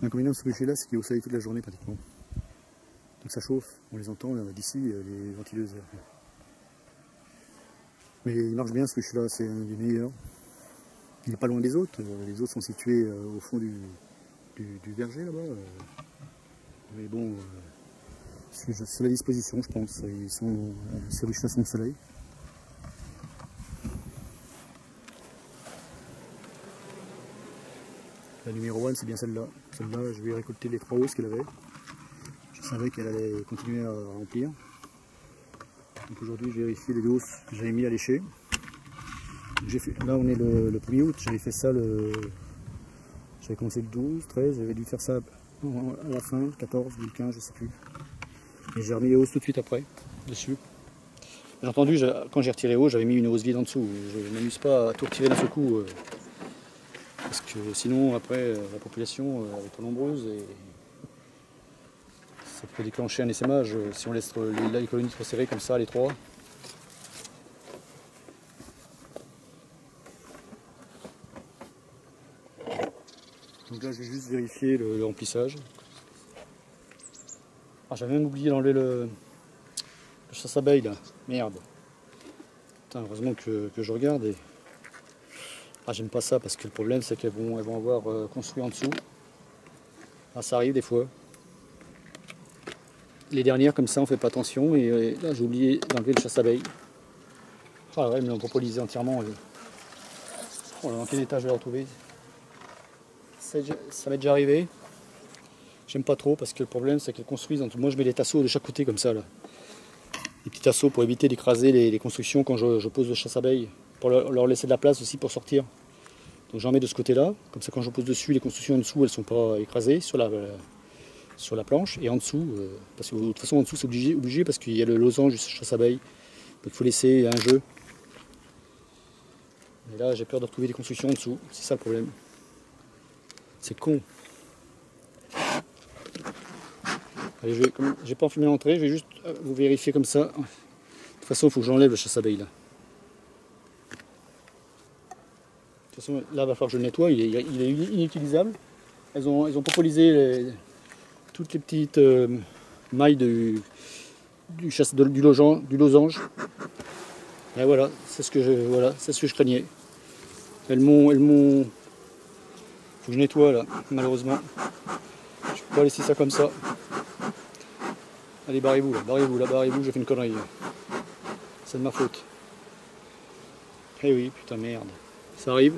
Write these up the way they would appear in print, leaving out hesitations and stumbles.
L'inconvénient de ce rucher là, c'est qu'il est au soleil toute la journée pratiquement. Donc ça chauffe, on les entend d'ici, les ventileuses. Mais il marche bien ce rucher là, c'est un des meilleurs. Il n'est pas loin des autres. Les autres sont situés au fond du verger là-bas. Mais bon, c'est la disposition, je pense. Ces ruches-là sont au soleil. La numéro 1, c'est bien celle-là. Celle-là, je vais récolter les 3 hausses qu'elle avait. Je savais qu'elle allait continuer à remplir. Donc aujourd'hui, je vérifie les doses que j'avais mis à lécher. Là, on est le 1er août. J'avais fait ça j'avais commencé le 12, 13. J'avais dû faire ça à la fin, le 14 ou le 15, je sais plus. Et j'ai remis les hausses tout de suite après, dessus. Bien entendu, quand j'ai retiré les hausses, j'avais mis une hausse vide en dessous. Je ne m'amuse pas à tout retirer d'un seul coup. Parce que sinon, après, la population est trop nombreuse et ça peut déclencher un essaimage si on laisse les colonies trop serrées comme ça, les 3. Donc là, je vais juste vérifier le remplissage. Ah, j'avais même oublié d'enlever le chasse-abeille là. Merde. Putain, heureusement que je regarde. Ah, j'aime pas ça parce que le problème c'est qu'elles vont avoir construit en dessous. Ah, ça arrive des fois. Les dernières comme ça on fait pas attention et là j'ai oublié d'enlever le chasse-abeille. Ah ouais, ils me l'ont propolisé entièrement. Oh là, dans quel état je vais le retrouver? Ça m'est déjà arrivé. J'aime pas trop parce que le problème c'est qu'elles construisent. Moi je mets des tasseaux de chaque côté comme ça là. Des petits tasseaux pour éviter d'écraser les constructions quand je pose le chasse-abeille. Pour leur laisser de la place aussi pour sortir. Donc j'en mets de ce côté-là, comme ça quand je pose dessus, les constructions en dessous elles ne sont pas écrasées sur la planche. Et en dessous, parce que de toute façon en dessous c'est obligé parce qu'il y a le losange du chasse-abeille. Donc il faut laisser un jeu. Et là j'ai peur de retrouver des constructions en dessous, c'est ça le problème. C'est con. Allez, j'ai pas enfumé l'entrée, je vais juste vous vérifier comme ça. De toute façon il faut que j'enlève le chasse-abeille là. De toute façon, là, il va falloir que je le nettoie, il est inutilisable. Elles ont propolisé toutes les petites mailles du losange. Et voilà, c'est ce que je craignais. Elles m'ont. Faut que je nettoie là, malheureusement. Je peux pas laisser ça comme ça. Allez, barrez-vous là, barrez-vous, j'ai fait une connerie. C'est de ma faute. Eh oui, putain merde. Ça arrive.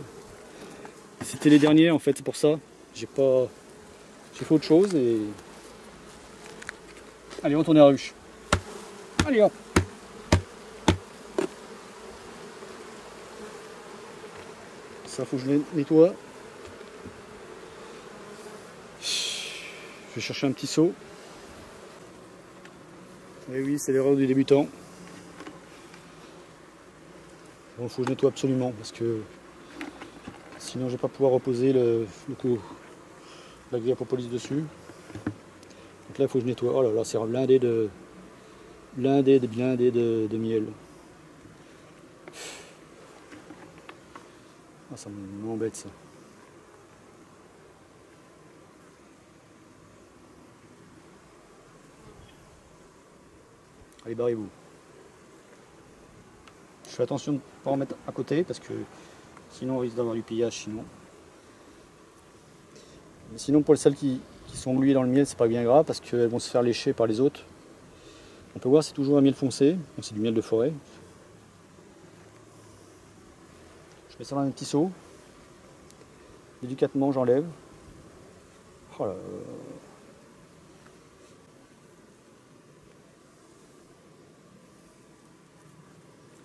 C'était les derniers en fait, c'est pour ça. J'ai fait autre chose et. Allez, on tourne la ruche. Allez hop. Ça faut que je le nettoie. Je vais chercher un petit seau. Et oui, c'est l'erreur du débutant. Bon, faut que je nettoie absolument parce que sinon je vais pas pouvoir reposer la grille à propolis dessus. Donc là il faut que je nettoie. Oh là là, c'est blindé de miel. Ah, ça m'embête ça. Allez, barrez-vous. Je fais attention de ne pas en mettre à côté parce que sinon on risque d'avoir du pillage sinon. Mais sinon pour celles qui sont engluées dans le miel, c'est pas bien grave parce qu'elles vont se faire lécher par les autres. On peut voir c'est toujours un miel foncé, donc c'est du miel de forêt. Je mets ça dans un petit seau. Délicatement j'enlève. Oh là là.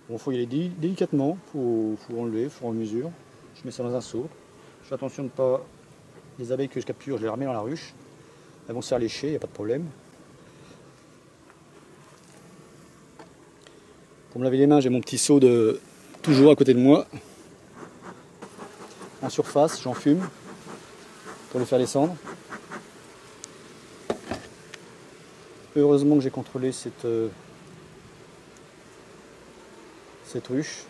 Bon, faut y aller délicatement, faut enlever, faut en mesure. Je mets ça dans un seau. Je fais attention de ne pas. Les abeilles que je capture, je les remets dans la ruche. Elles vont se faire lécher, il n'y a pas de problème. Pour me laver les mains, j'ai mon petit seau toujours à côté de moi. En surface, j'en fume pour les faire descendre. Heureusement que j'ai contrôlé cette ruche.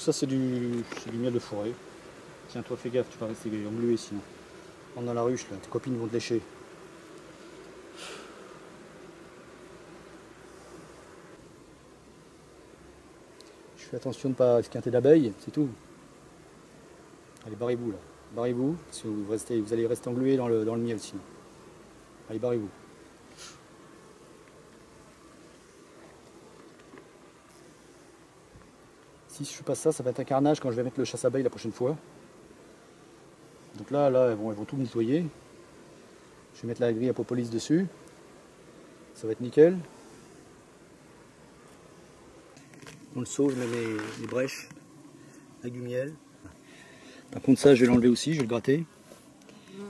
ça c'est du miel de forêt. Tiens, toi fais gaffe, tu vas rester englué sinon. Rentre dans la ruche là, tes copines vont te lécher. Je fais attention de ne pas esquinter d'abeilles, c'est tout. Allez, barrez-vous là. Barrez-vous, parce que vous allez rester englué dans le miel sinon. Allez, barrez-vous. Si je fais pas ça, ça va être un carnage quand je vais mettre le chasse-abeilles la prochaine fois. Donc là elles vont tout nettoyer. Je vais mettre la grille à propolis dessus. Ça va être nickel. Dans le seau, je mets mes brèches avec du miel. Par contre ça, je vais l'enlever aussi, je vais le gratter.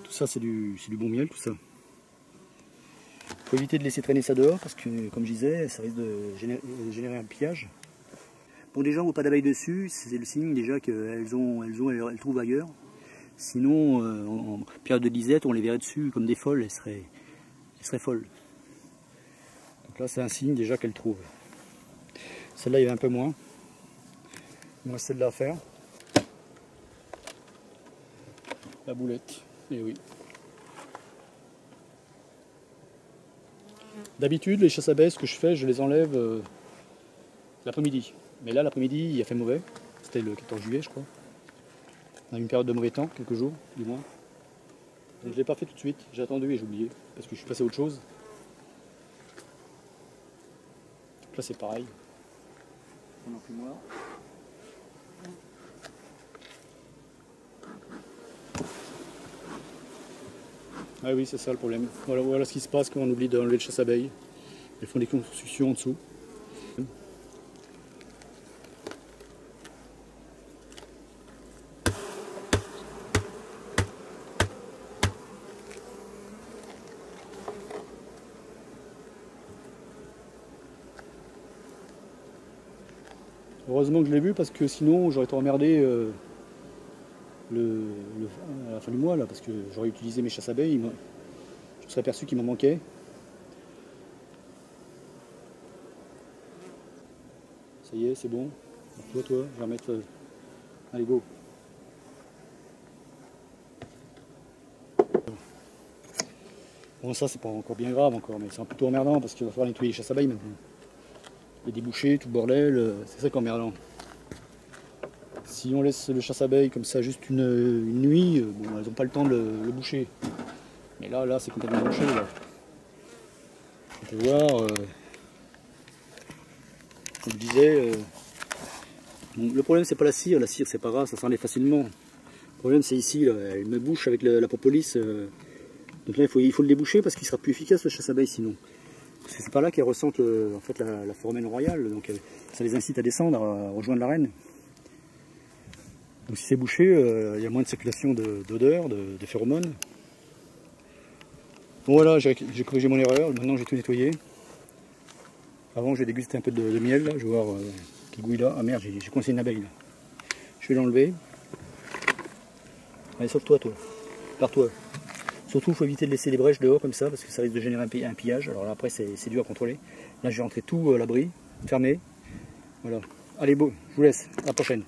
Tout ça, c'est du bon miel, tout ça. Il faut éviter de laisser traîner ça dehors parce que, comme je disais, ça risque de générer un pillage. Pour des gens qui n'ont pas d'abeilles dessus, c'est le signe déjà qu'elles trouvent ailleurs. Sinon, en période de disette, on les verrait dessus comme des folles, elles seraient folles. Donc là, c'est un signe déjà qu'elles trouvent. Celle-là, il y avait un peu moins. Il me reste celle-là à faire. La boulette, et oui. D'habitude, les chasses abeilles, ce que je fais, je les enlève l'après-midi. Mais là, l'après-midi, il a fait mauvais. C'était le 14 juillet, je crois. On a eu une période de mauvais temps, quelques jours, du moins. Donc je ne l'ai pas fait tout de suite, j'ai attendu et j'ai oublié, parce que je suis passé à autre chose. Donc là c'est pareil. On en fumoir. Ah oui, c'est ça le problème. Voilà ce qui se passe quand on oublie d'enlever le chasse-abeilles. Elles font des constructions en dessous. Heureusement que je l'ai vu parce que sinon j'aurais été emmerdé à la fin du mois là, parce que j'aurais utilisé mes chasses abeilles, je me serais aperçu qu'il m'en manquait. Ça y est, c'est bon. Toi, je vais remettre. Allez, go. Bon, ça c'est pas encore bien grave encore, mais c'est plutôt emmerdant parce qu'il va falloir nettoyer les chasses abeilles maintenant. Les débouchés, tout le bordel, c'est ça qui est emmerdant. Si on laisse le chasse-abeilles comme ça juste une nuit, bon, elles n'ont pas le temps de le boucher. Mais là c'est complètement bouché. Là. On peut voir, comme je disais, bon, le problème c'est pas la cire c'est pas grave, ça s'enlève facilement. Le problème c'est ici, là, elle me bouche avec la propolis. Donc là il faut le déboucher parce qu'il sera plus efficace le chasse-abeilles sinon. Parce que c'est pas là qu'elles ressentent en fait, la phéromone royale, donc ça les incite à descendre, à rejoindre la reine. Donc si c'est bouché, il y a moins de circulation d'odeur, de phéromones. Bon voilà, j'ai corrigé mon erreur, maintenant j'ai tout nettoyé. Avant je vais déguster un peu de miel, là. Je vais voir quel goût il a. Ah merde, j'ai coincé une abeille là. Je vais l'enlever. Allez, sauve-toi, toi. Pars-toi. Surtout, il faut éviter de laisser les brèches dehors comme ça, parce que ça risque de générer un pillage. Alors là, après, c'est dur à contrôler. Là, je vais rentrer tout à l'abri, fermé. Voilà. Allez, beau, je vous laisse. À la prochaine.